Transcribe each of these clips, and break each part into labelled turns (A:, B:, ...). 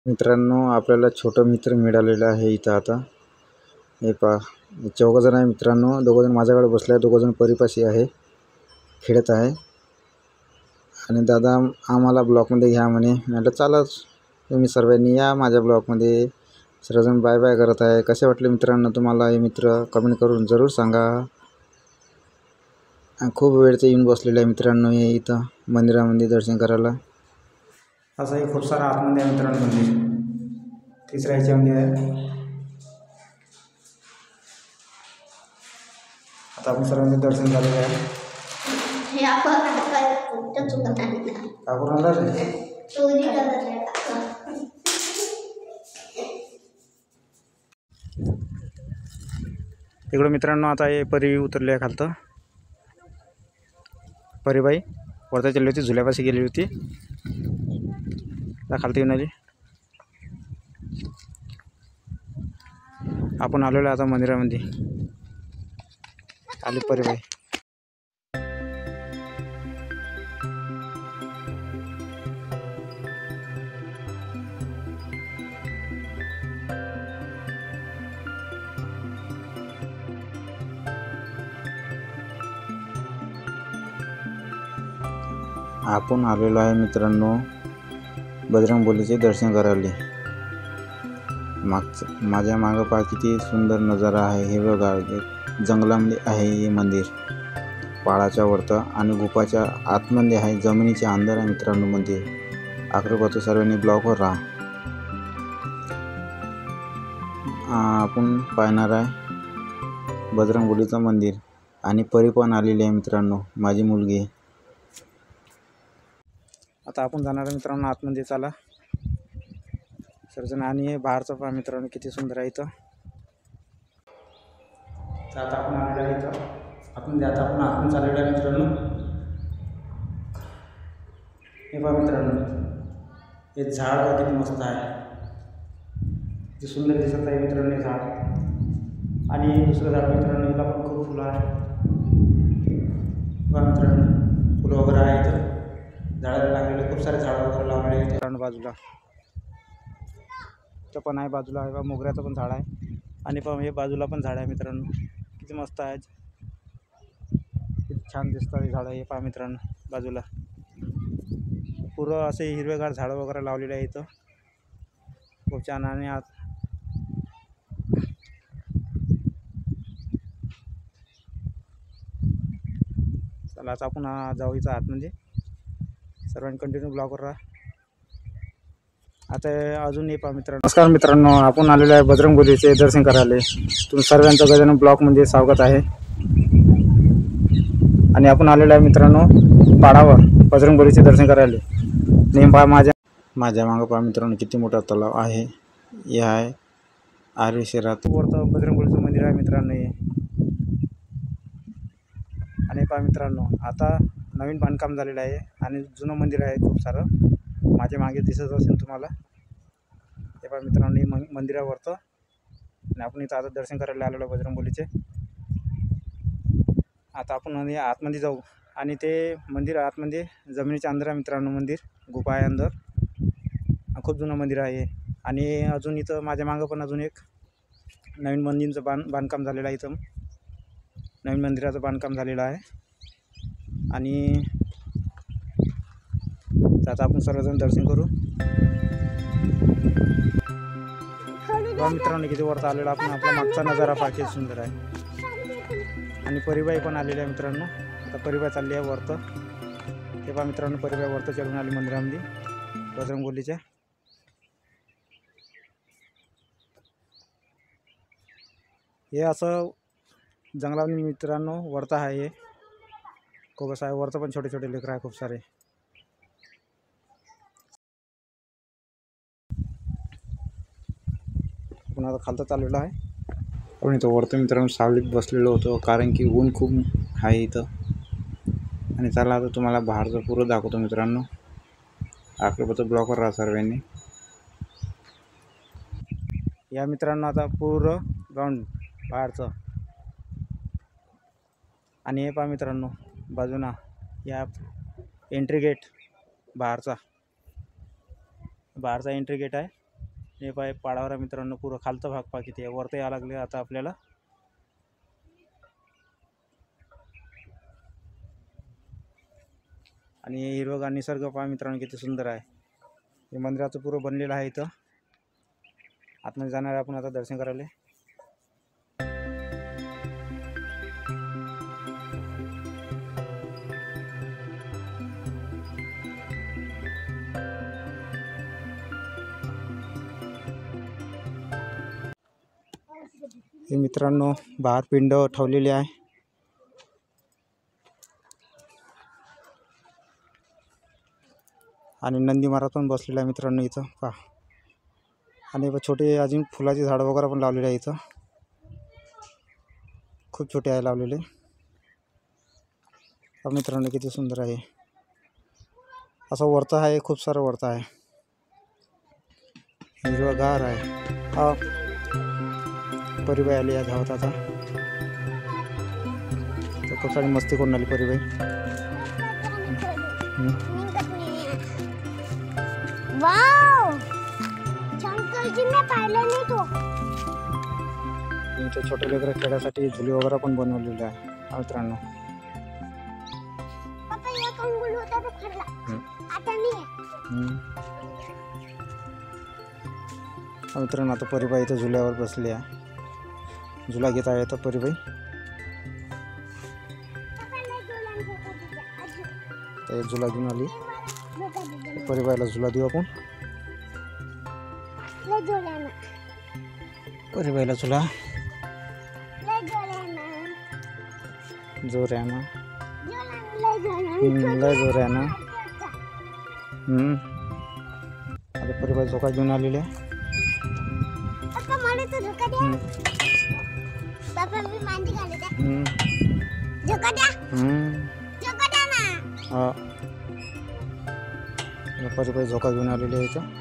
A: मित्रांनो, आपल्याला छोटं मित्र मिळालेलं आहे इथं. आता हे पहा, चौघजण आहे मित्रांनो. दोघंजण माझ्याकडे बसले आहे, दोघंजण परिपाशी आहे, खेळत आहे. आणि दादा आम्हाला ब्लॉकमध्ये घ्या म्हणे. म्हटलं चला तुम्ही सर्वांनी या माझ्या ब्लॉकमध्ये. सर्वजण बाय बाय करत आहे. कसे वाटले मित्रांनो तुम्हाला हे मित्र, कमेंट करून जरूर सांगा. खूप वेळचे येऊन बसलेले आहे मित्रांनो हे इथं मंदिरामध्ये दर्शन करायला.
B: असंही खूप सारा आतमध्ये आहे मित्रांनो मंदिर. तिसऱ्या ह्याच्यामध्ये आहे. आता आपण सर्वांचे दर्शन झालेले आहे. इकडं मित्रांनो आता हे परी उतरले आहे खालतं. परीबाई वरता चालली होती, झुल्यापाशी गेली होती, खालती येऊन आली. आपण आलेलो आता मंदिरामध्ये. आली परीबाई.
A: आपण आलेलो आहे मित्रांनो बजरंगबलीचे दर्शन करायला. माझ्या मागं पहा किती सुंदर नजारा आहे. हिरवंगार जंगलामध्ये आहे हे मंदिर, पहाडाच्या वरतं आणि गुफाच्या आतमध्ये आहे. जमिनीच्या अंदर आहे मित्रांनो मंदिर. आकृपातून सर्वांनी ब्लॉकवर राहा. आपण पाहणार आहे बजरंगबलीचं मंदिर. आणि परी पण आलेली आहे मित्रांनो, माझी मुलगी.
B: आता आपण जाणार आहे मित्रांनो आतमध्ये. चला सर्वजण. आणि बाहेरचं पहा मित्रांनो किती सुंदर आहे इथं. तर आता आपण आलेलो आहे इथं आतमध्ये. आता आपण आतमध्ये चाललेलो आहे मित्रांनो. हे पहा मित्रांनो, हे झाड किती मस्त आहे, किती सुंदर दिसत आहे मित्रांनो हे झाड. आणि दुसरं झाड मित्रांनो, याला पण खूप फुलं आहे. पहा मित्रांनो, फुलं वगैरे आहे इथं. झाडाला लागलेले खूप सारे झाडं वगैरे लावलेले आहेत मित्रांनो बाजूला. इथं पण आहे बाजूला, आहे मोगऱ्याचं पण झाड आहे. आणि पण हे बाजूला पण झाड आहे मित्रांनो, किती मस्त आहे, किती छान दिसतात हे झाडं. हे पहा मित्रांनो बाजूला पुरं असे हिरवेगार झाडं वगैरे लावलेले आहे इथं, खूप छान. आणि आत चला आता आपण जाऊ इथं आतमध्ये. सर्वांनी कंटिन्यू ब्लॉगवर राहा. आता अजून हे पहा मित्रांनो. नमस्कार मित्रांनो, आपण आलेलो आहे बजरंगबलीचे दर्शन करायला. तुम्ही सर्वांचं गजानन ब्लॉकमध्ये स्वागत आहे. आणि आपण आलेलो आहे मित्रांनो पाडावर बजरंगबलीचे दर्शन करायला. नेम पहा
A: माझ्या मागं पहा मित्रांनो किती मोठा तलाव आहे. हे आहे आर्वी शहरात
B: वरतं बजरंगबलीचं मंदिर आहे मित्रांनो हे. आणि पहा मित्रांनो, आता नवीन बांधकाम झालेलं आहे आणि जुनं मंदिर आहे खूप सारं. माझ्या मागे दिसत असेल तुम्हाला. हे पहा मित्रांनो, हे मंदिरावरतं. आणि आपण इथं आता दर्शन करायला आलेलो आहे बजरंगबलीचे. आता आपण आतमध्ये जाऊ. आणि ते मंदिर आतमध्ये जमिनीच्या अंदर आहे मित्रांनो मंदिर. गुफा आहे अंदर. खूप जुनं मंदिर आहे. आणि अजून इथं माझ्या मागं पण अजून एक नवीन मंदिराचं बांधकाम झालेलं आहे. इथं नवीन मंदिराचं बांधकाम झालेलं आहे. आणि आता आपण सर्वजण दर्शन करू. मित्रांनो किती वरता आलेला आपण. आपला मागचा नजारा फार किती सुंदर आहे. आणि परीबाई पण आलेली आहे मित्रांनो. आता परीबाई चालली आहे वरतं. हे पहा मित्रांनो, परीबाई वरतं चढून आली मंदिरामध्ये बजरंगबलीच्या. हे असं जंगलामध्ये मित्रांनो वरतं आहे. हे खूप असं आहे वरतं, पण छोटे छोटे लेकरं आहे खूप सारे. आपण आता खालतं चाललेलो आहे.
A: आपण इथं वरतं मित्रांनो सावलीत बसलेलो होतो, कारण की ऊन खूप आहे इथं. आणि चला आता तुम्हाला बाहेरचं पुरं दाखवतो मित्रांनो. आकृपाचं ब्लॉकवर राहा सर्वांनी.
B: या मित्रांनो आता पूर्ण ग्राउंड बाहेरचं. आणि हे पहा मित्रांनो बाजूना या एंट्री गेट बाहेरचा एंट्री गेट आहे. हे पाय पाडावर आहे मित्रांनो, पुरं खालचा भाग पहा किती आहे. वरती यावं लागले आता आपल्याला. आणि हिरवगार निसर्ग पहा मित्रांनो किती सुंदर आहे. हे मंदिराचं पुरं बनलेलं आहे. इथं आतमध्ये जाणार आहे आपण आता दर्शन करायला. हे मित्रांनो बाहेर पिंड ठेवलेली आहे. आणि नंदी महाराज पण बसलेला आहे मित्रांनो इथं पहा. आणि छोटे अजून फुलाची झाडं वगैरे पण लावलेली आहे इथं. खूप छोटे आहे लावलेले. हा मित्रांनो किती सुंदर आहे. असं वरतं आहे, खूप सारं वरतं आहे. हिरवगार आहे. हा परिबाई आली या धावत आता. तर खूप सारी मस्ती करून आली परिबाई.
C: वाव, शंकरजीने पाहिलं नाही तो.
B: इथे छोटे लेकरं खेळासाठी झुले वगैरे पण बनवलेले आहे मित्रांनो.
C: पप्पा या कंगूल होता तो खरला. आता नाही.
B: मित्रांनो आता परिबाई इथं झुल्यावर बसली आहे. झुला घेत आहे तर परिबाई. ते झुला घेऊन आली. परिबाईला झुला देऊ आपण. परिबाईला झुला जोऱ्यानं. लय जोऱ्यानं. आता परिबाई झोका घेऊन आलेली आहे.
C: पापा मी मांडी घालू द्या. झोका द्या. झोका द्या ना.
B: हा परिबाई झोका घेऊन आलेली आहे इथं.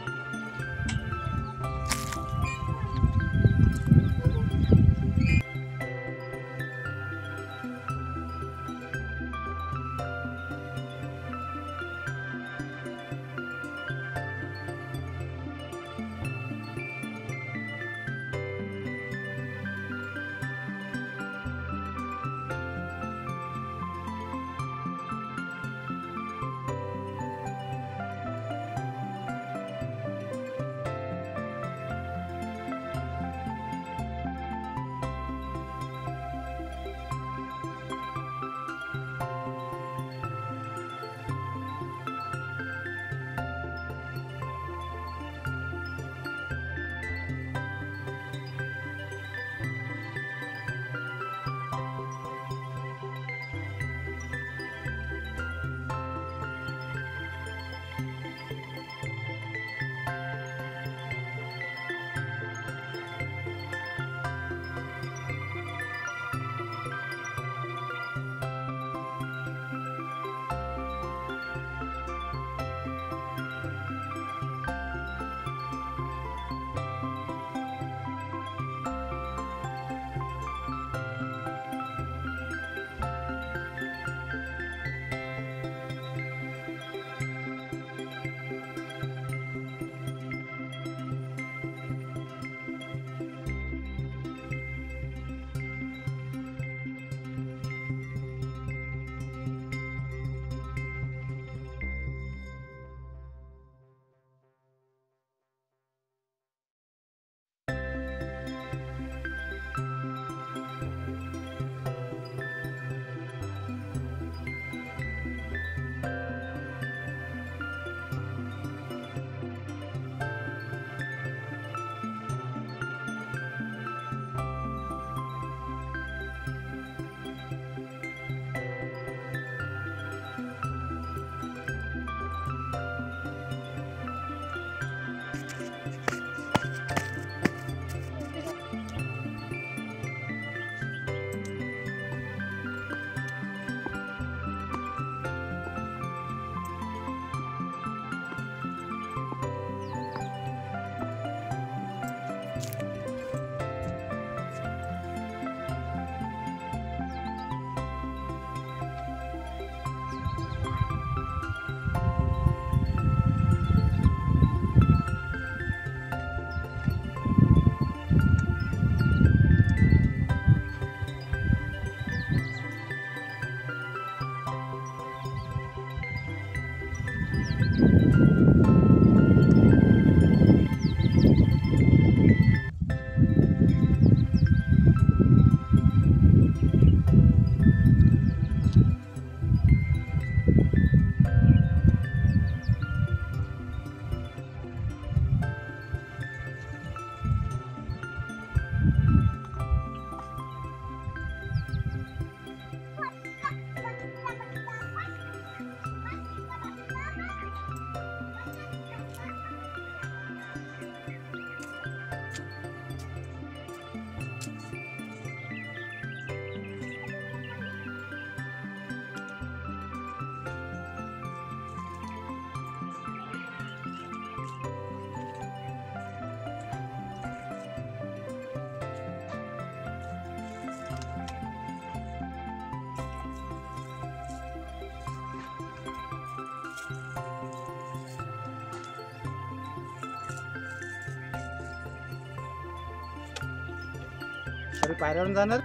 B: अरे पायऱ्यावरून जाणार.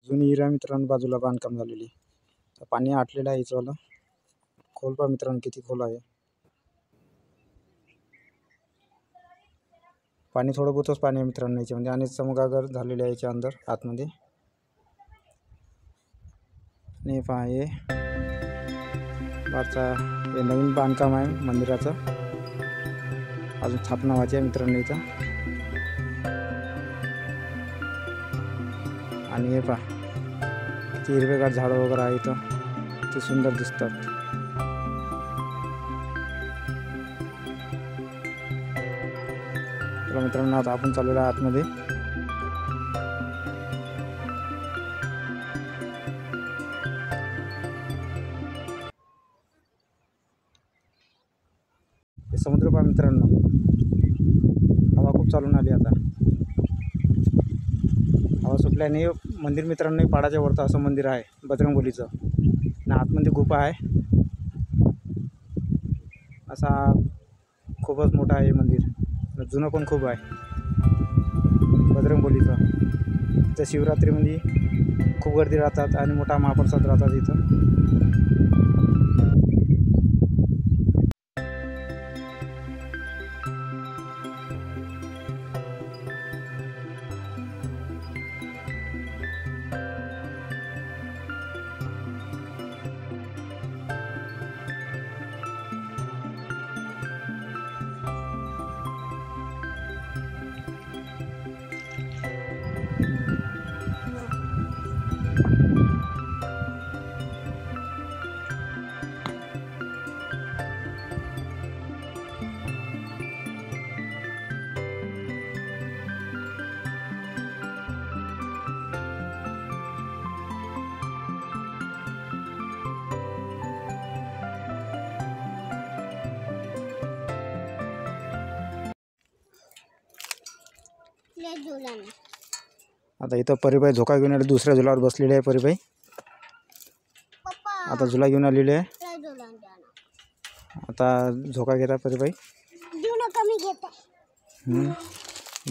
B: जुनी हिरा मित्रांनो बाजूला बांधकाम झालेली. तर पाणी आटलेलं आहे याचंवालं. खोल पहा मित्रांनो किती खोल आहे. पाणी थोडं बहुतच पाणी आहे मित्रांनो याच्यामध्ये आणि चमगागर झालेले आहे याच्या अंदर आतमध्ये. आणि पहा हे वरचा हे नवीन बांधकाम आहे मंदिराचं. अजून स्थापना व्हायची आहे मित्रांनो इथं. आणि हे पहा किती हिरवेगार झाडं वगैरे आहे इथं. ते सुंदर दिसतात. तर मित्रांनो आता आपण चाललेलो आहे आतमध्ये. हे समुद्र पहा मित्रांनो. हवा खूप चालून आली आता. हवा सुटल्याने मंदिर मित्रांनो पाडाच्या वरतं असं मंदिर आहे बजरंगबलीचं. आणि आतमध्ये गुफा आहे. असा खूपच मोठा आहे मंदिर. जुनं पण खूप आहे बजरंगबलीचं. इथं शिवरात्रीमध्ये खूप गर्दी राहतात आणि मोठा महाप्रसाद राहतात इथं. आता इथं परीबाई झोका घेऊन आले. दुसऱ्या झुलावर बसलेले आहे परीबाई. आता झुला घेऊन आलेले आहे. आता झोका घेतात परीबाई.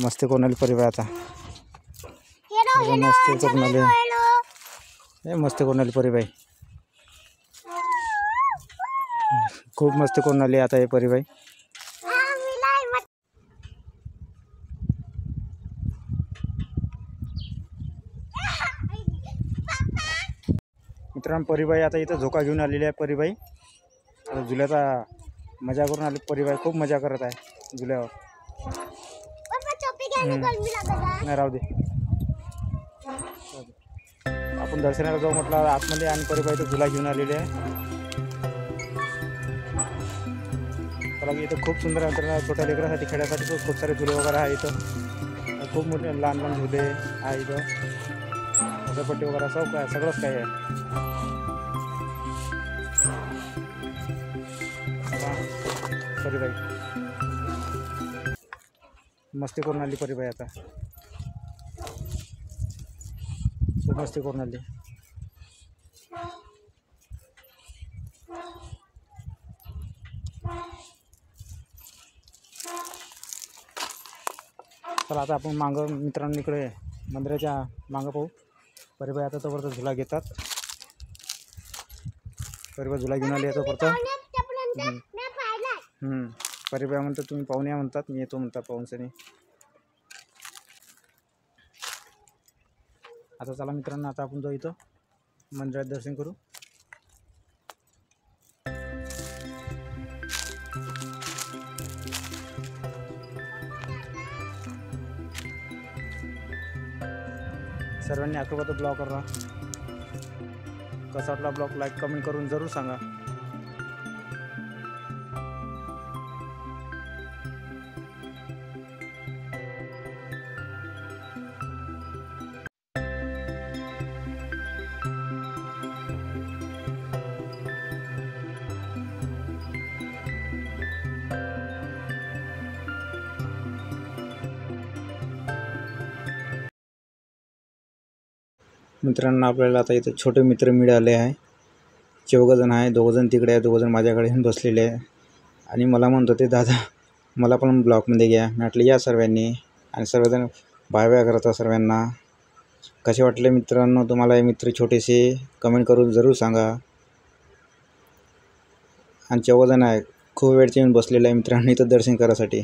B: मस्ती करून आली परीबाई आता. मस्ती करून आली. हे मस्ती करून आली परीबाई. खूप मस्ती करून आली आता हे परीबाई. मित्रांनो परीबाई आता इथं झोका घेऊन आलेली आहे परीबाई. आता झुल्याचा मजा करून आली परीबाई. खूप मजा करत आहे झुल्यावर. नाही राहू दे. आपण दर्शनाला जाऊ म्हटलं आतमध्ये आणि परीबाई इथं झुला घेऊन आलेली आहे. तर इथं खूप सुंदर अंतर छोट्या लेकरांसाठी खेळण्यासाठी खूप सारे झुले वगैरे आहे इथं. खूप मोठे लहान लहान झुले आहे इथं. झोपट्टी वगैरे सगळंच काही आहे. परीबाई मस्ती करून आली परीबाई आता. खूप मस्ती करून आली. चला आता आपण मागं मित्रांनो इकडे मंदिराच्या मागं पाहू. परीबाई आता तोपर्यंत झुला घेतात. परीबाई झुला घेऊन आली तोपर्यंत. परीबाई म्हणतात तुम्ही पाहुणे या म्हणतात. मी येतो म्हणतात पाहुणसनी. आता चला मित्रांनो आता आपण जाऊ इथं मंदिरात दर्शन करू. सर्वांनी आठवतो ब्लॉग करा. कसा वाटला ब्लॉग लाईक कमेंट करून जरूर सांगा.
A: मित्रांनो आपल्याला आता इथं छोटे मित्र मिळाले आहे. 14 जण आहे. 2 जण तिकडे आहे, 2 जण माझ्याकडे येऊन बसलेले आहे. आणि मला म्हणत होते दादा मला पण ब्लॉगमध्ये घ्या. मी म्हटलं या सर्वांनी. आणि सर्वजण बाय बाय करतात सर्वांना. कसे वाटले मित्रांनो तुम्हाला हे मित्र छोटेसे कमेंट करून जरूर सांगा. आणि 14 जण आहे. खूप वेळचे येऊन बसलेले आहे मित्रांनो इथं दर्शन करायसाठी.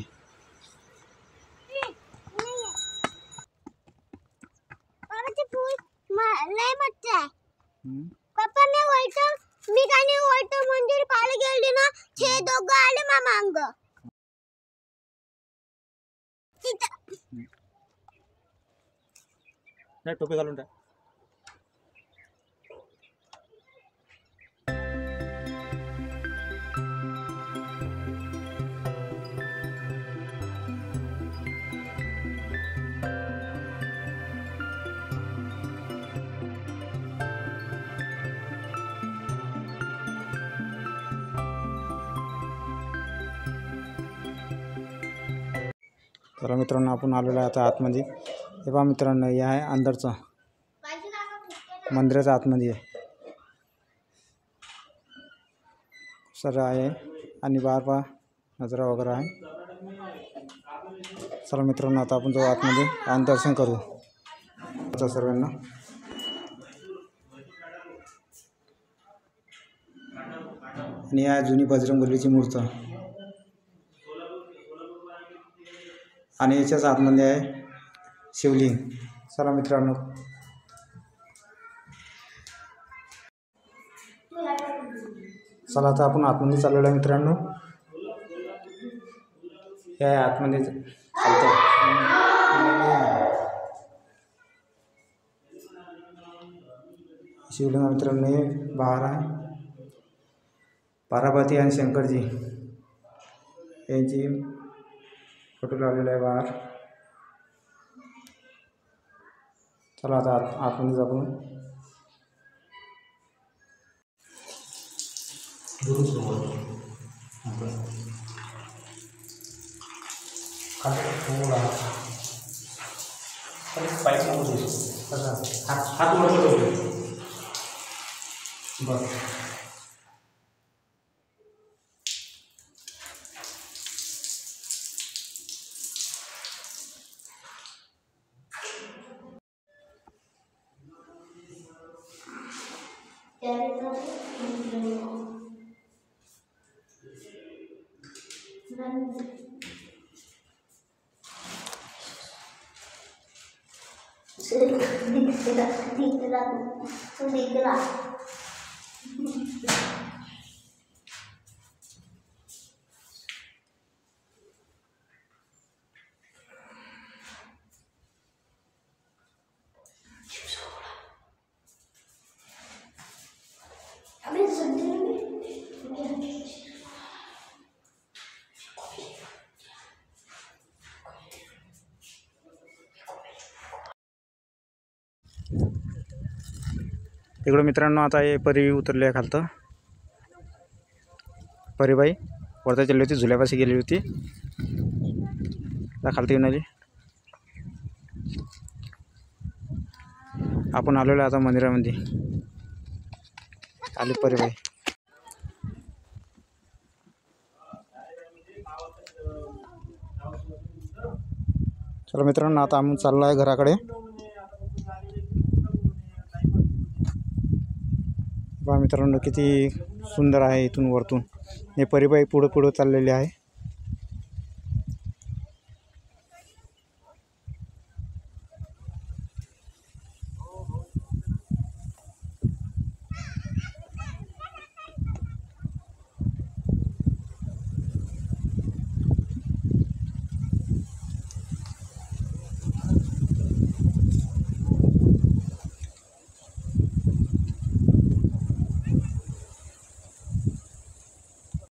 C: बाबाचे फूल लय मस्त आहे. पप्पा मी वळतो मी गाणी वळतो मंदिर पाहायला गेली ना छे दोघं आले मामा अंग
B: नाही टोपी घालून टाक.
A: चला मित्रांनो आपण आलेलो आहे आता आतमध्ये. हे पहा मित्रांनो हे आहे अंदरचं मंदिराच्या आतमध्ये आहे सर आहे. आणि बाहेर पहा नजरा वगैरे आहे. चला मित्रांनो आता आपण जाऊ आतमध्ये आणि दर्शन करू सर्वांना. आणि आहे जुनी बजरंगबलीची मूर्ती. आणि याच्याच आतमध्ये आहे शिवलिंग. चला मित्रांनो चला आता आपण आतमध्ये चाललेलो आहे मित्रांनो. हे आहे आतमध्ये चालतं शिवलिंग मित्रांनो. हे बाहेर आहे पार्वती आणि शंकरजी यांची फोटो लावलेला आहे बाहेर. चला आता आतमध्ये जाऊ. हात बरं
B: इकडं मित्रांनो आता हे परी उतरले आहे खालतं. परीबाई वरता चालली होती झुल्यापाशी गेली होती. आता खालती येऊन आली. आपण आलेलो आता मंदिरामध्ये. आली परीबाई. चला मित्रांनो आता आम्ही चाललो आहे घराकडे. पहा मित्रांनो किती सुंदर आहे इथून वरतून. हे परीबाई पुढं पुढं चाललेली आहे.